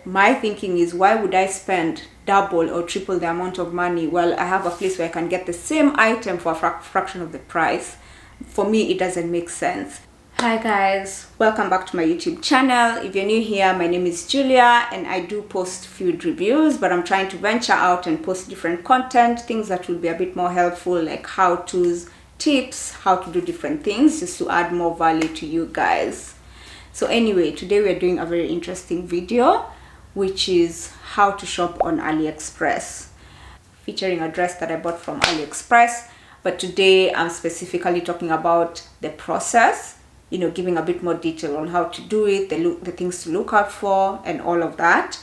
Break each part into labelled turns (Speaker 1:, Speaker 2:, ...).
Speaker 1: my thinking is, why would I spend double or triple the amount of money? Well, I have a place where I can get the same item for a fraction of the price. For me, it doesn't make sense. Hi guys, welcome back to my YouTube channel. If you're new here, my name is Julia and I do post food reviews, but I'm trying to venture out and post different content, things that will be a bit more helpful, like how-tos, tips, how to do different things, just to add more value to you guys. So anyway, today we're doing a very interesting video, which is how to shop on Aliexpress, featuring a dress that I bought from Aliexpress. But today I'm specifically talking about the process, giving a bit more detail on how to do it, the things to look out for and all of that.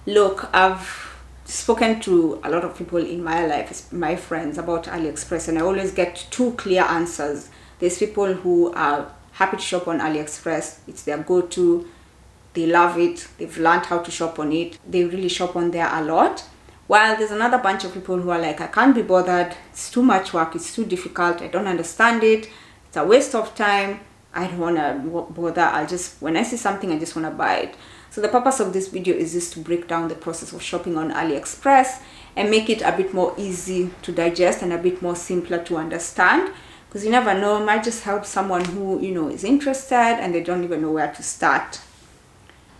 Speaker 1: Look, I've spoken to a lot of people in my life, my friends, about Aliexpress, and I always get two clear answers. There's people who are happy to shop on Aliexpress. It's their go-to. They love it. They've learned how to shop on it. They really shop on there a lot. While there's another bunch of people who are like, I can't be bothered. It's too much work. It's too difficult. I don't understand it. It's a waste of time. I don't want to bother. When I see something, I just want to buy it. So the purpose of this video is just to break down the process of shopping on Aliexpress and make it a bit more easy to digest and a bit more simpler to understand. Because you never know, it might just help someone who, is interested and they don't even know where to start.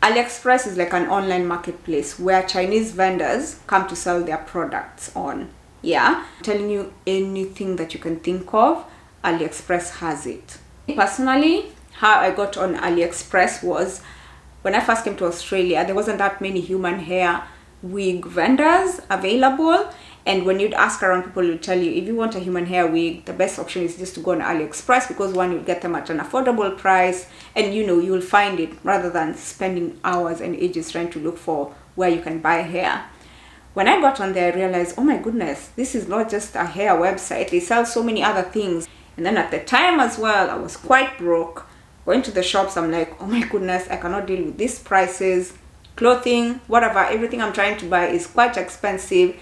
Speaker 1: Aliexpress is like an online marketplace where Chinese vendors come to sell their products on. Yeah, I'm telling you, anything that you can think of, Aliexpress has it. Personally, how I got on Aliexpress was when I first came to Australia, there wasn't that many human hair wig vendors available. And when you'd ask around, people will tell you, if you want a human hair wig, the best option is just to go on Aliexpress, because one, you'll get them at an affordable price, and you'll find it rather than spending hours and ages trying to look for where you can buy hair. When I got on there, I realized, oh my goodness, this is not just a hair website. They sell so many other things. And then at the time as well, I was quite broke. Going to the shops, I'm like, oh my goodness, I cannot deal with these prices. Clothing, whatever, everything I'm trying to buy is quite expensive.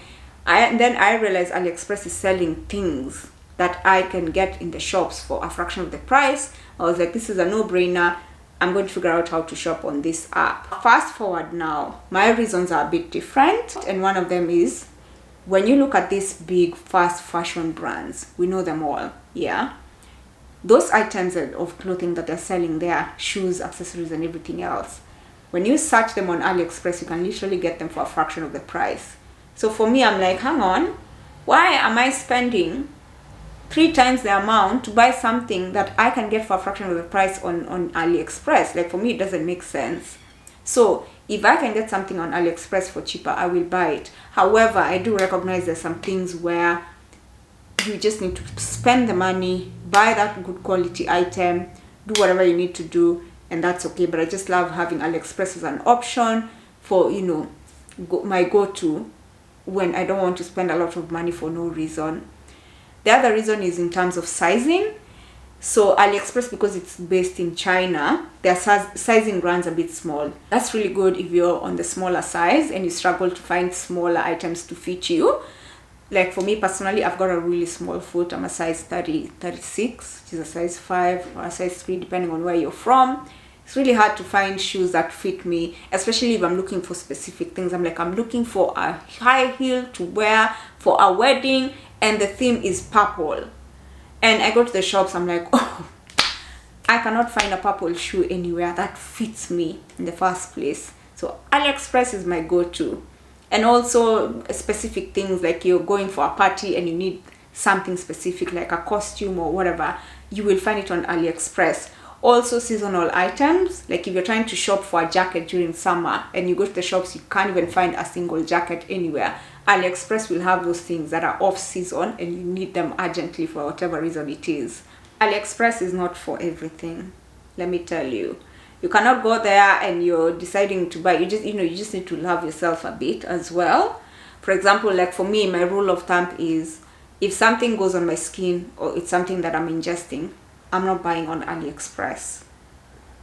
Speaker 1: Then I realized Aliexpress is selling things that I can get in the shops for a fraction of the price. I was like, this is a no-brainer. I'm going to figure out how to shop on this app. Fast forward now, my reasons are a bit different. And one of them is, when you look at these big fast fashion brands, we know them all, yeah? Those items of clothing that they're selling there, shoes, accessories, and everything else, when you search them on Aliexpress, you can literally get them for a fraction of the price. So for me, I'm like, hang on, why am I spending 3 times the amount to buy something that I can get for a fraction of the price on Aliexpress? Like, for me, it doesn't make sense. So if I can get something on Aliexpress for cheaper, I will buy it. However, I do recognize there's some things where you just need to spend the money, buy that good quality item, do whatever you need to do, and that's okay. But I just love having Aliexpress as an option for, my go-to when I don't want to spend a lot of money for no reason. The other reason is in terms of sizing. So Aliexpress, because it's based in China, their sizing runs a bit small. That's really good if you're on the smaller size and you struggle to find smaller items to fit you. Like for me personally, I've got a really small foot. I'm a size 36, which is a size 5 or a size 3, depending on where you're from. It's really hard to find shoes that fit me, especially if I'm looking for specific things. I'm looking for a high heel to wear for a wedding, and the theme is purple. And I go to the shops, I'm like, oh, I cannot find a purple shoe anywhere that fits me in the first place. So Aliexpress is my go-to. And also specific things, like you're going for a party and you need something specific, like a costume or whatever, you will find it on Aliexpress. Also seasonal items, like if you're trying to shop for a jacket during summer and you go to the shops, you can't even find a single jacket anywhere. Aliexpress will have those things that are off season and you need them urgently for whatever reason it is. Aliexpress is not for everything, let me tell you. You cannot go there and you're deciding to buy. You just need to love yourself a bit as well. For example, like for me, my rule of thumb is, if something goes on my skin or it's something that I'm ingesting, I'm not buying on Aliexpress.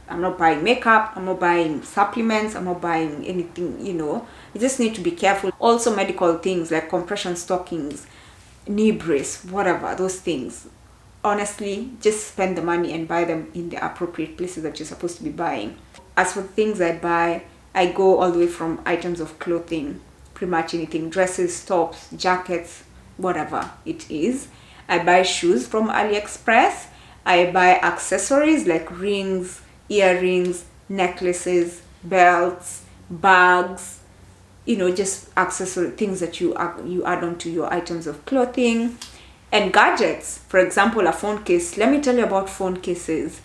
Speaker 1: I'm not buying makeup, I'm not buying supplements, I'm not buying anything, You just need to be careful. Also medical things like compression stockings, knee brace, whatever, those things. Honestly, just spend the money and buy them in the appropriate places that you're supposed to be buying. As for things I buy, I go all the way from items of clothing, pretty much anything, dresses, tops, jackets, whatever it is. I buy shoes from Aliexpress. I buy accessories like rings, earrings, necklaces, belts, bags, just accessory things that you add on to your items of clothing. And gadgets, for example, a phone case. Let me tell you about phone cases.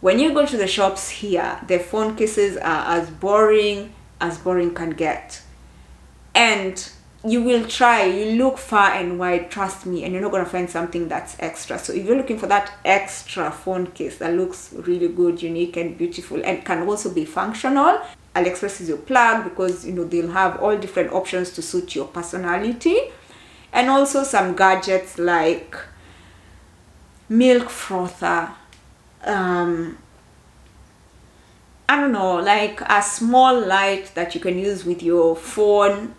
Speaker 1: When you go to the shops here, the phone cases are as boring can get. And you look far and wide, trust me, and you're not going to find something that's extra. So if you're looking for that extra phone case that looks really good, unique and beautiful and can also be functional, Aliexpress is your plug, because they'll have all different options to suit your personality. And also some gadgets like milk frother, I don't know, like a small light that you can use with your phone,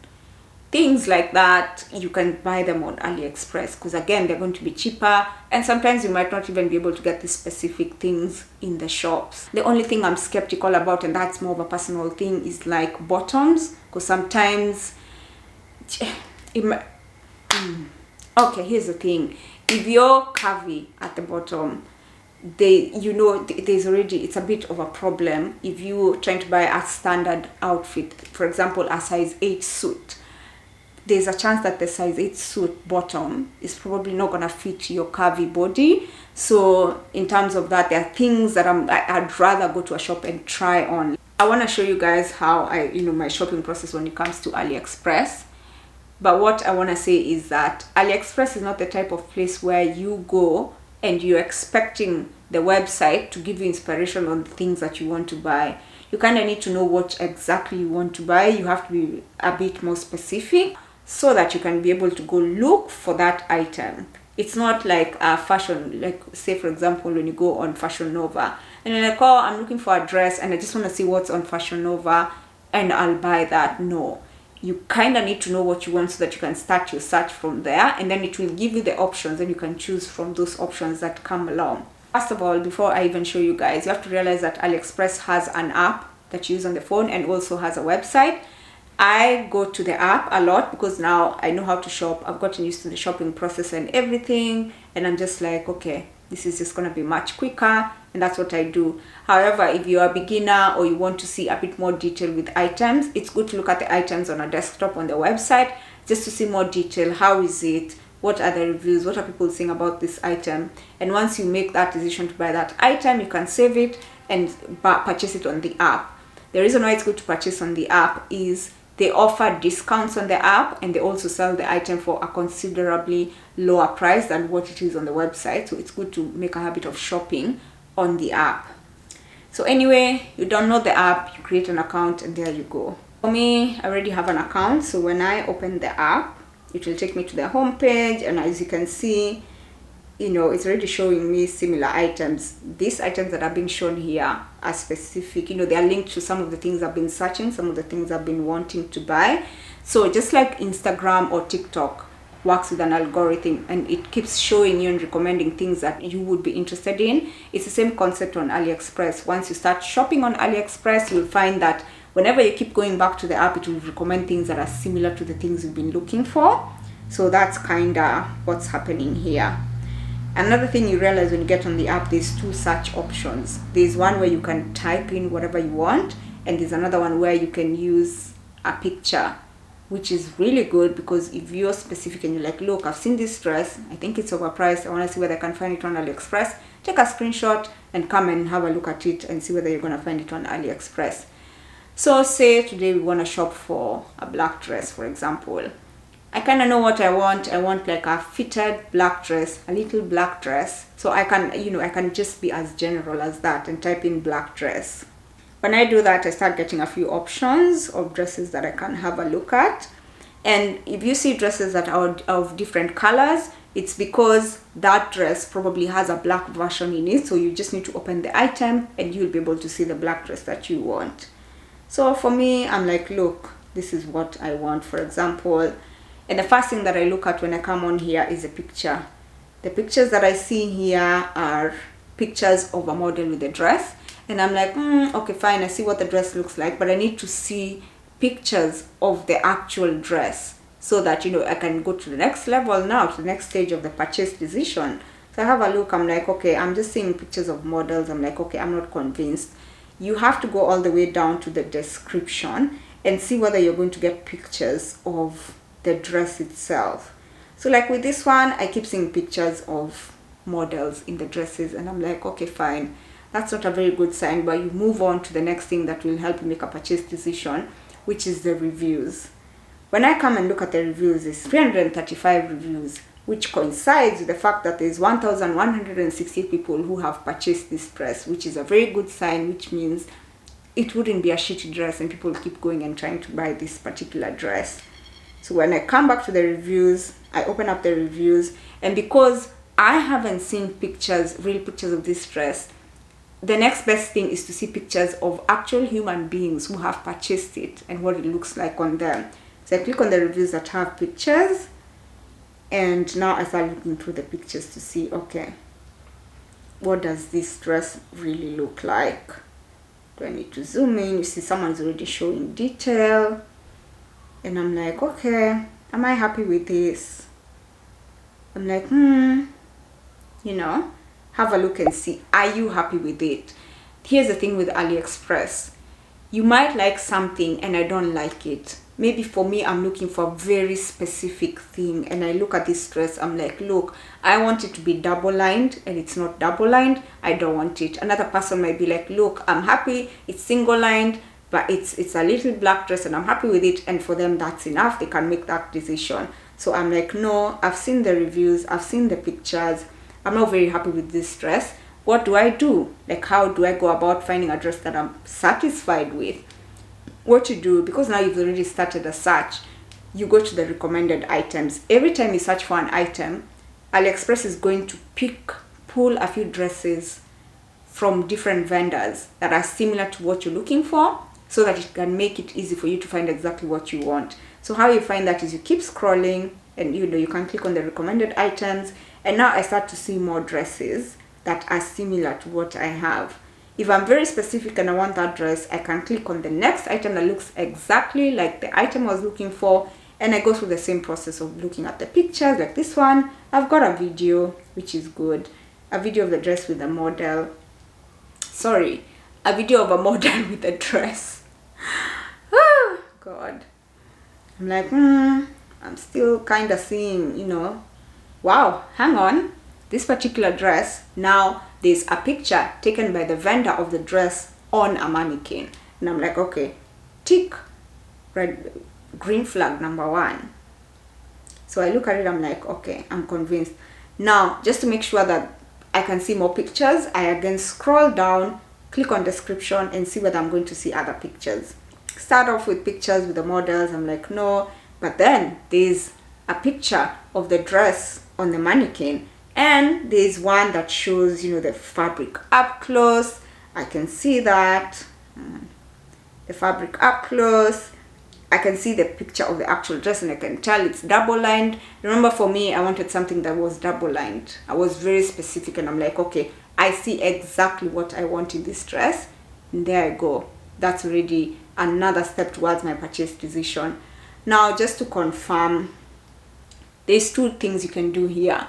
Speaker 1: things like that. You can buy them on Aliexpress because again, they're going to be cheaper, and sometimes you might not even be able to get the specific things in the shops. The only thing I'm skeptical about, and that's more of a personal thing, is like bottoms, because sometimes okay, here's the thing. If you're curvy at the bottom, it's a bit of a problem if you're trying to buy a standard outfit, for example a size 8 suit. There's a chance that the size 8 suit bottom is probably not gonna fit your curvy body. So in terms of that, there are things that I'd rather go to a shop and try on. I want to show you guys how my shopping process when it comes to Aliexpress. But what I want to say is that Aliexpress is not the type of place where you go and you're expecting the website to give you inspiration on the things that you want to buy. You kind of need to know what exactly you want to buy. You have to be a bit more specific so that you can be able to go look for that item. It's not like a fashion, like say for example when you go on Fashion Nova and you're like, oh, I'm looking for a dress and I just want to see what's on Fashion Nova and I'll buy that. No. You kind of need to know what you want so that you can start your search from there, and then it will give you the options and you can choose from those options that come along. First of all, before I even show you guys, you have to realize that Aliexpress has an app that you use on the phone and also has a website. I go to the app a lot because now I know how to shop. I've gotten used to the shopping process and everything, and I'm just like, okay, this is just going to be much quicker, and that's what I do. However, if you're a beginner or you want to see a bit more detail with items, it's good to look at the items on a desktop on the website just to see more detail. How is it? What are the reviews? What are people saying about this item? And once you make that decision to buy that item, you can save it and purchase it on the app. The reason why it's good to purchase on the app is they offer discounts on the app, and they also sell the item for a considerably lower price than what it is on the website. So it's good to make a habit of shopping on the app. So anyway, you download the app, you create an account, and there you go. For me, I already have an account, so when I open the app, it will take me to the home page, and as you can see, it's already showing me similar items. These items that are being shown here are specific, they are linked to some of the things I've been searching, some of the things I've been wanting to buy. So just like Instagram or TikTok works with an algorithm and it keeps showing you and recommending things that you would be interested in, it's the same concept on Aliexpress. Once you start shopping on Aliexpress, you'll find that whenever you keep going back to the app, it will recommend things that are similar to the things you've been looking for. So that's kind of what's happening here. Another thing you realize when you get on the app, there's 2 search options. There's one where you can type in whatever you want, and there's another one where you can use a picture, which is really good because if you're specific and you're like, look, I've seen this dress, I think it's overpriced, I want to see whether I can find it on Aliexpress, take a screenshot and come and have a look at it and see whether you're going to find it on Aliexpress. So say today we want to shop for a black dress, for example. I kind of know what I want. I want like a fitted black dress, a little black dress. So I can, I can just be as general as that and type in black dress. When I do that, I start getting a few options of dresses that I can have a look at. And if you see dresses that are of different colors, it's because that dress probably has a black version in it. So you just need to open the item and you'll be able to see the black dress that you want. So for me, I'm like, look, this is what I want, for example. And the first thing that I look at when I come on here is a picture. The pictures that I see here are pictures of a model with a dress. and I'm like, okay, fine, I see what the dress looks like, but I need to see pictures of the actual dress so that, you know, I can go to the next level now, to the next stage of the purchase decision. So I have a look, I'm like, okay, I'm just seeing pictures of models. I'm like, okay, I'm not convinced. You have to go all the way down to the description and see whether you're going to get pictures of the dress itself. So like with this one, I keep seeing pictures of models in the dresses, and I'm like, okay, fine, that's not a very good sign. But you move on to the next thing that will help you make a purchase decision, which is the reviews. When I come and look at the reviews, it's 335 reviews, which coincides with the fact that there's 1,160 people who have purchased this dress, which is a very good sign, which means it wouldn't be a shitty dress and people keep going and trying to buy this particular dress. So when I come back to the reviews, I open up the reviews, and because I haven't seen pictures, real pictures of this dress, the next best thing is to see pictures of actual human beings who have purchased it and what it looks like on them. So I click on the reviews that have pictures, and now I start looking through the pictures to see, okay, what does this dress really look like? Do I need to zoom in? You see someone's already showing detail, and I'm like, okay, am I happy with this? I'm like, you know, have a look and see, are you happy with it? Here's the thing with Aliexpress. You might like something and I don't like it. Maybe for me, I'm looking for a very specific thing, and I look at this dress, I'm like, look, I want it to be double lined, and it's not double lined, I don't want it. Another person might be like, look, I'm happy, it's single lined, but it's a little black dress and I'm happy with it, and for them that's enough, they can make that decision. So I'm like, no, I've seen the reviews, I've seen the pictures, I'm not very happy with this dress. What do I do? Like, how do I go about finding a dress that I'm satisfied with? What you do, because now you've already started a search, you go to the recommended items. Every time you search for an item, Aliexpress is going to pull a few dresses from different vendors that are similar to what you're looking for, so that it can make it easy for you to find exactly what you want. So how you find that is you keep scrolling, and you know, you can click on the recommended items, and now I start to see more dresses that are similar to what I have. If I'm very specific and I want that dress, I can click on the next item that looks exactly like the item I was looking for, and I go through the same process of looking at the pictures. Like this one, I've got a video, which is good. A video of the dress with a model. Sorry, a video of a model with a dress. Oh, God. I'm like, I'm still kind of seeing, you know, wow, hang on. This particular dress, now there's a picture taken by the vendor of the dress on a mannequin. And I'm like, okay, tick, green flag number 1. So I look at it, I'm like, okay, I'm convinced. Now, just to make sure that I can see more pictures, I again scroll down, click on description, and see whether I'm going to see other pictures. Start off with pictures with the models, I'm like, no. But then there's a picture of the dress on the mannequin, and there's one that shows, you know, the fabric up close. I can see that. The fabric up close. I can see the picture of the actual dress, and I can tell it's double lined. Remember, for me, I wanted something that was double lined. I was very specific, and I'm like, okay, I see exactly what I want in this dress. And there I go. That's already another step towards my purchase decision. Now, just to confirm, there's 2 things you can do here.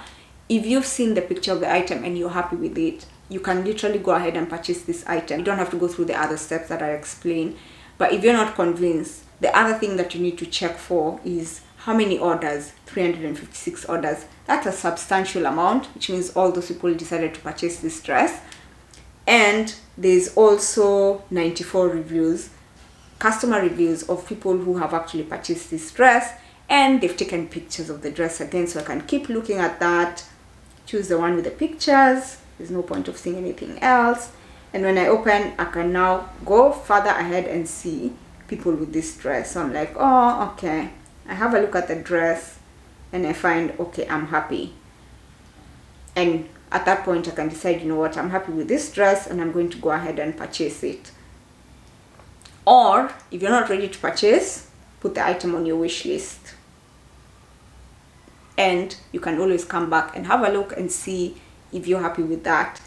Speaker 1: If you've seen the picture of the item and you're happy with it, you can literally go ahead and purchase this item. You don't have to go through the other steps that I explained. But if you're not convinced, the other thing that you need to check for is how many orders. 356 orders. That's a substantial amount, which means all those people decided to purchase this dress. And there's also 94 reviews, customer reviews of people who have actually purchased this dress, and they've taken pictures of the dress again, so I can keep looking at that, choose the one with the pictures. There's no point of seeing anything else. And when I open, I can now go further ahead and see people with this dress. So I'm like, oh, okay. I have a look at the dress and I find, okay, I'm happy. And at that point, I can decide, you know what, I'm happy with this dress and I'm going to go ahead and purchase it. Or if you're not ready to purchase, put the item on your wish list. And you can always come back and have a look and see if you're happy with that.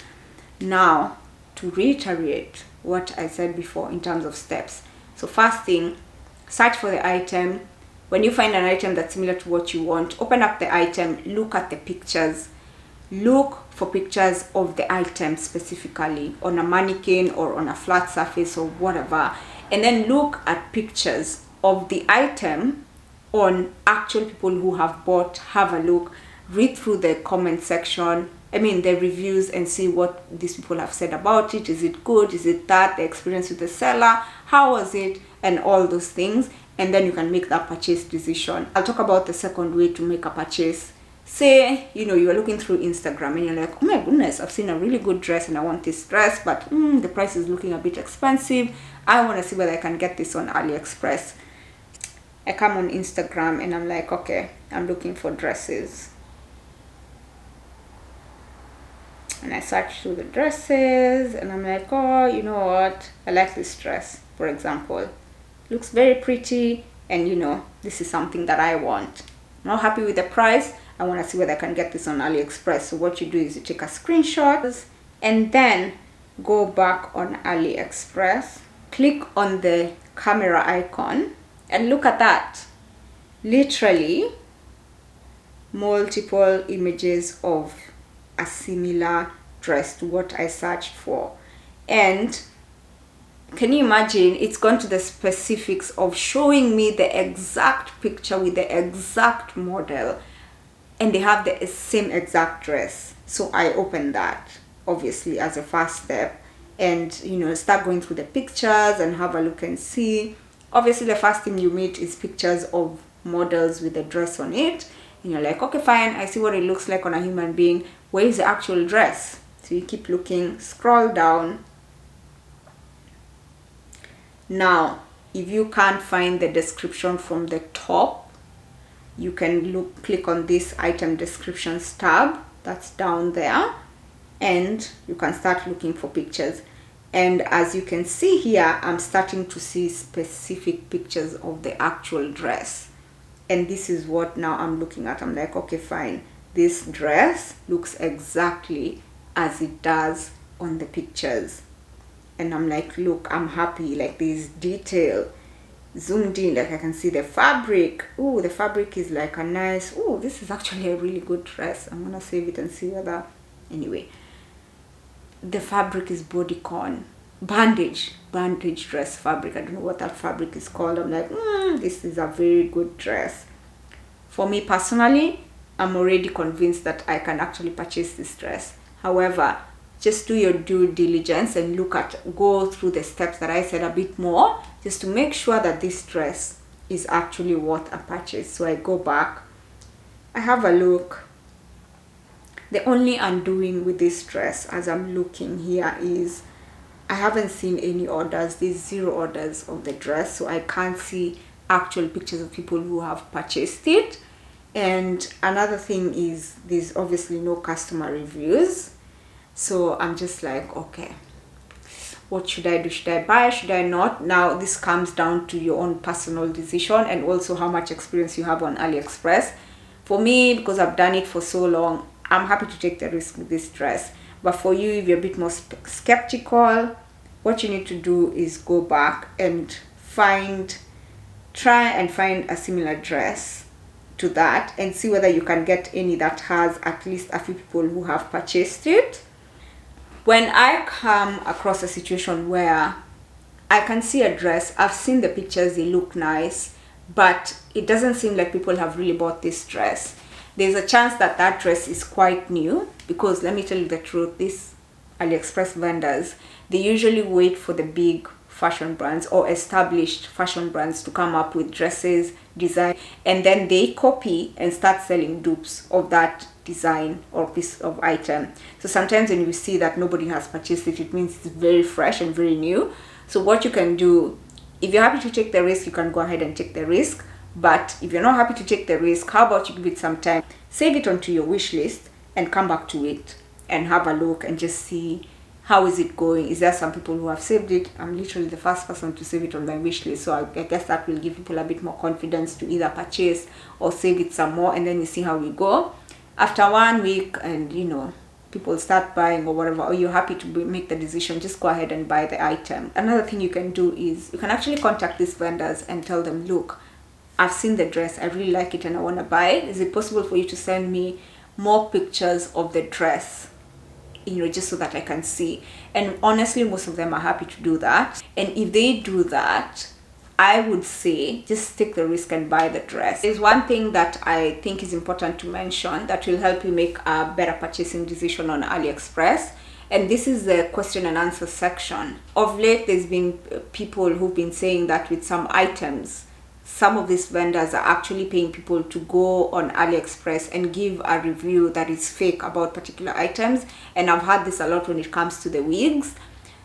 Speaker 1: Now, to reiterate what I said before in terms of steps. So first thing, search for the item. When you find an item that's similar to what you want, open up the item, look at the pictures. Look for pictures of the item specifically on a mannequin or on a flat surface or whatever. And then look at pictures of the item on actual people who have bought. Have a look, read through the comment section, the reviews, and see what these people have said about it. Is it good? Is it that? The experience with the seller, how was it? And all those things. And then you can make that purchase decision. I'll talk about the second way to make a purchase. Say, you are looking through Instagram and you're like, oh my goodness, I've seen a really good dress and I want this dress, but the price is looking a bit expensive. I want to see whether I can get this on Aliexpress. I come on Instagram and I'm like, okay, I'm looking for dresses. And I search through the dresses and I'm like, oh, you know what? I like this dress, for example. Looks very pretty and this is something that I want. I'm not happy with the price. I want to see whether I can get this on Aliexpress. So what you do is you take a screenshot and then go back on Aliexpress, click on the camera icon and look at that. Literally multiple images of a similar dress to what I searched for. And can you imagine, it's gone to the specifics of showing me the exact picture with the exact model, and they have the same exact dress. So I opened that obviously as a first step and start going through the pictures and have a look and see. Obviously the first thing you meet is pictures of models with the dress on it, and you're like, okay, fine, I see what it looks like on a human being. Where is the actual dress? So you keep looking, scroll down. Now, if you can't find the description from the top, you can click on this item descriptions tab that's down there, and you can start looking for pictures. And as you can see here, I'm starting to see specific pictures of the actual dress. And this is what now I'm looking at. I'm like, okay, fine. This dress looks exactly as it does on the pictures. And I'm like, look, I'm happy. Like, there's detail zoomed in, like I can see the fabric. Oh, the fabric is like a nice, oh, this is actually a really good dress. I'm gonna save it and see whether, anyway, the fabric is bodycon bandage dress fabric. I don't know what that fabric is called. I'm like, this is a very good dress. For me personally, I'm already convinced that I can actually purchase this dress. However, just do your due diligence and go through the steps that I said a bit more, just to make sure that this dress is actually worth a purchase. So I go back, I have a look. The only undoing with this dress as I'm looking here is I haven't seen any orders. There's 0 orders of the dress, so I can't see actual pictures of people who have purchased it. And another thing is there's obviously no customer reviews. So I'm just like, okay, what should I do? Should I buy? Should I not? Now this comes down to your own personal decision and also how much experience you have on Aliexpress. For me, because I've done it for so long, I'm happy to take the risk with this dress. But for you, if you're a bit more skeptical, what you need to do is go back and try and find a similar dress to that and see whether you can get any that has at least a few people who have purchased it. When I come across a situation where I can see a dress, I've seen the pictures, they look nice, but it doesn't seem like people have really bought this dress, there's a chance that that dress is quite new, because let me tell you the truth, these Aliexpress vendors, they usually wait for the big fashion brands or established fashion brands to come up with dresses, design, and then they copy and start selling dupes of that design or piece of item. So sometimes when you see that nobody has purchased it, it means it's very fresh and very new. So what you can do, if you're happy to take the risk, you can go ahead and take the risk. But if you're not happy to take the risk, how about you give it some time, save it onto your wish list and come back to it and have a look and just see how is it going. Is there some people who have saved it? I'm literally the first person to save it on my wish list, so I guess that will give people a bit more confidence to either purchase or save it some more, and then you see how we go after 1 week. And people start buying or whatever, or you're happy to make the decision, just go ahead and buy the item. Another thing you can do is you can actually contact these vendors and tell them, look, I've seen the dress, I really like it and I want to buy it. Is it possible for you to send me more pictures of the dress, just so that I can see? And honestly, most of them are happy to do that. And if they do that, I would say just take the risk and buy the dress. There's one thing that I think is important to mention that will help you make a better purchasing decision on AliExpress, and this is the question and answer section. Of late, there's been people who've been saying that with some items, some of these vendors are actually paying people to go on AliExpress and give a review that is fake about particular items. And I've had this a lot when it comes to the wigs.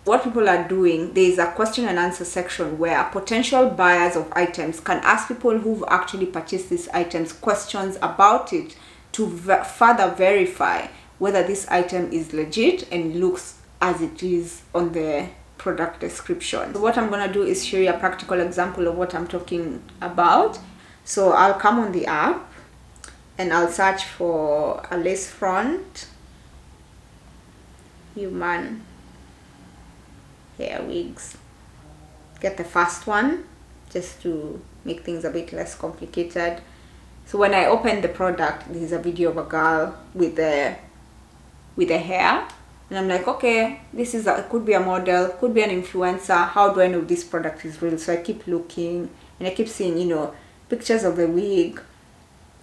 Speaker 1: What people are doing, there is a question and answer section where potential buyers of items can ask people who've actually purchased these items questions about it to further verify whether this item is legit and looks as it is on the product description. So what I'm going to do is show you a practical example of what I'm talking about. So I'll come on the app and I'll search for a lace front human hair wigs. Get the first one just to make things a bit less complicated. So when I open the product, there's a video of a girl with the hair, and I'm like, okay, this is could be a model, could be an influencer. How do I know this product is real? So I keep looking and I keep seeing pictures of the wig.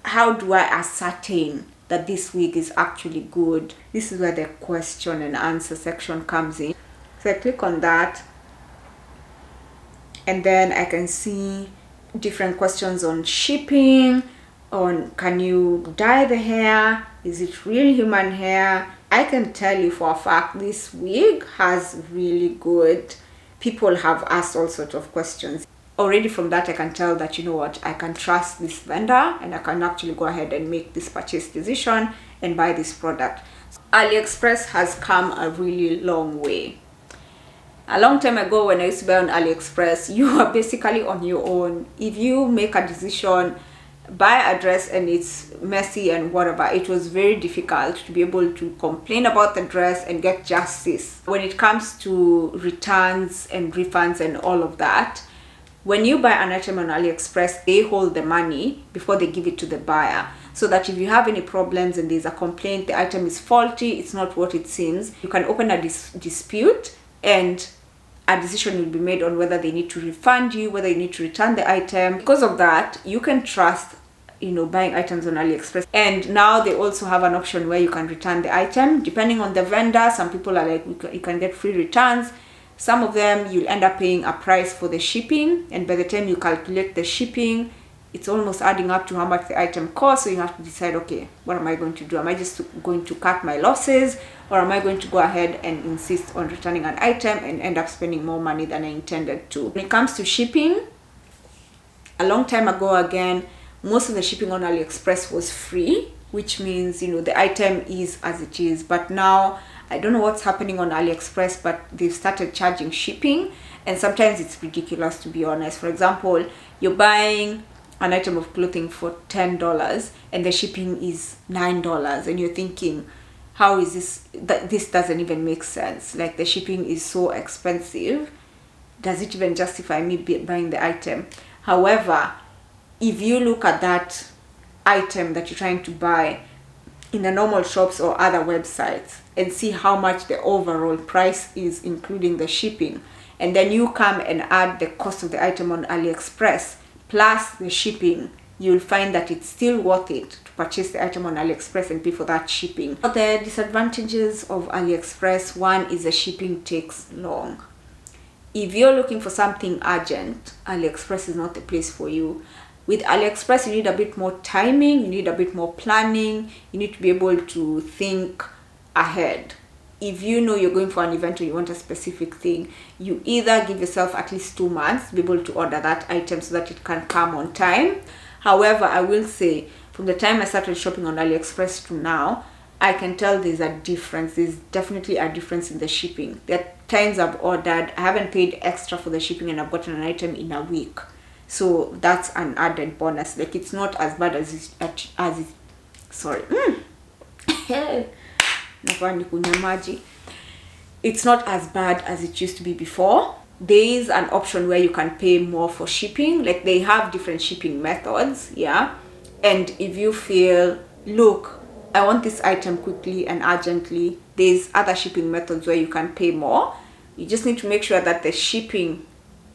Speaker 1: How do I ascertain that this wig is actually good? This is where the question and answer section comes in. So I click on that, and then I can see different questions on shipping, on can you dye the hair, is it real human hair. I can tell you for a fact this wig has really good. People have asked all sorts of questions. Already from that I can tell that, I can trust this vendor and I can actually go ahead and make this purchase decision and buy this product. AliExpress has come a really long way. A long time ago when I used to buy on AliExpress, you are basically on your own. If you make a decision, buy a dress and it's messy and whatever, it was very difficult to be able to complain about the dress and get justice. When it comes to returns and refunds and all of that, when you buy an item on AliExpress, they hold the money before they give it to the buyer, so that if you have any problems and there's a complaint, the item is faulty, it's not what it seems, you can open a dispute and a decision will be made on whether they need to refund you, whether you need to return the item. Because of that, you can trust, buying items on AliExpress. And now they also have an option where you can return the item. Depending on the vendor, some people are like, you can get free returns. Some of them, you'll end up paying a price for the shipping. And by the time you calculate the shipping, it's almost adding up to how much the item costs. So you have to decide, okay, what am I going to do? Am I just going to cut my losses, or am I going to go ahead and insist on returning an item and end up spending more money than I intended to? When it comes to shipping, a long time ago again, most of the shipping on AliExpress was free, which means, the item is as it is. But now, I don't know what's happening on AliExpress, but they've started charging shipping, and sometimes it's ridiculous, to be honest. For example, you're buying an item of clothing for $10 and the shipping is $9, and you're thinking, how is this? This doesn't even make sense. Like, the shipping is so expensive. Does it even justify me buying the item? However, if you look at that item that you're trying to buy in the normal shops or other websites and see how much the overall price is, including the shipping, and then you come and add the cost of the item on AliExpress plus the shipping, you'll find that it's still worth it to purchase the item on AliExpress and pay for that shipping. The disadvantages of AliExpress, one is the shipping takes long. If you're looking for something urgent, AliExpress is not the place for you. With AliExpress, you need a bit more timing, you need a bit more planning, you need to be able to think ahead. If you know you're going for an event or you want a specific thing, you either give yourself at least 2 months to be able to order that item so that it can come on time. However, I will say, from the time I started shopping on AliExpress to now, I can tell there's a difference. There's definitely a difference in the shipping. There are times I've ordered, I haven't paid extra for the shipping, and I've gotten an item in a week. So that's an added bonus. Like, it's not as bad as It's not as bad as it used to be before. There is an option where you can pay more for shipping. Like, they have different shipping methods, yeah. And if you feel, look, I want this item quickly and urgently, there's other shipping methods where you can pay more. You just need to make sure that the shipping,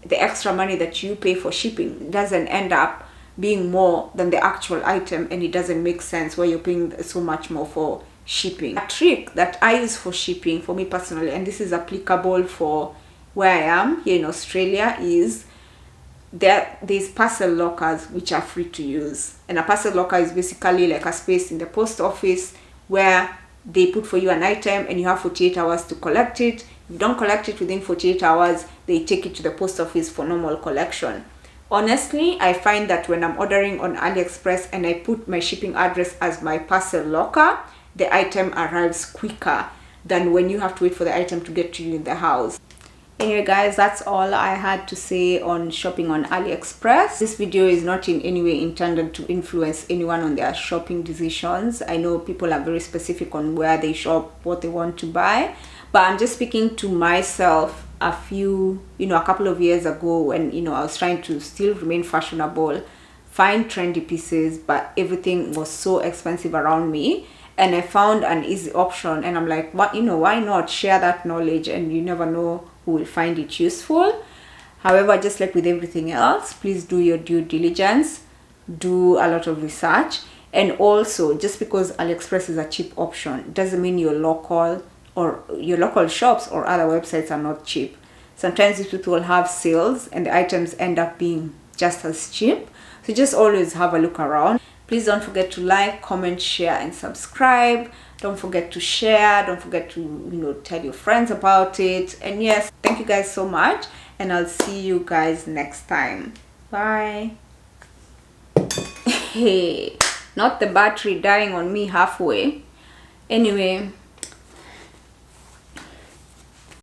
Speaker 1: the extra money that you pay for shipping, doesn't end up being more than the actual item, and it doesn't make sense where you're paying so much more for shipping. A trick that I use for shipping, for me personally, and this is applicable for where I am here in Australia, is there's parcel lockers which are free to use. And a parcel locker is basically like a space in the post office where they put for you an item and you have 48 hours to collect it. If you don't collect it within 48 hours, they take it to the post office for normal collection. Honestly, I find that when I'm ordering on Aliexpress and I put my shipping address as my parcel locker, the item arrives quicker than when you have to wait for the item to get to you in the house. Anyway guys, that's all I had to say on shopping on Aliexpress. This video is not in any way intended to influence anyone on their shopping decisions. I know people are very specific on where they shop, what they want to buy, but I'm just speaking to myself a couple of years ago when, I was trying to still remain fashionable, find trendy pieces, but everything was so expensive around me. And I found an easy option, and I'm like, what, why not share that knowledge? And you never know who will find it useful. However, just like with everything else, please do your due diligence, do a lot of research. And also, just because Aliexpress is a cheap option doesn't mean your local shops or other websites are not cheap. Sometimes these people have sales and the items end up being just as cheap. So just always have a look around. Please don't forget to like, comment, share, and subscribe. Don't forget to share. Don't forget to, tell your friends about it. And yes, thank you guys so much. And I'll see you guys next time. Bye. Hey, not the battery dying on me halfway. Anyway.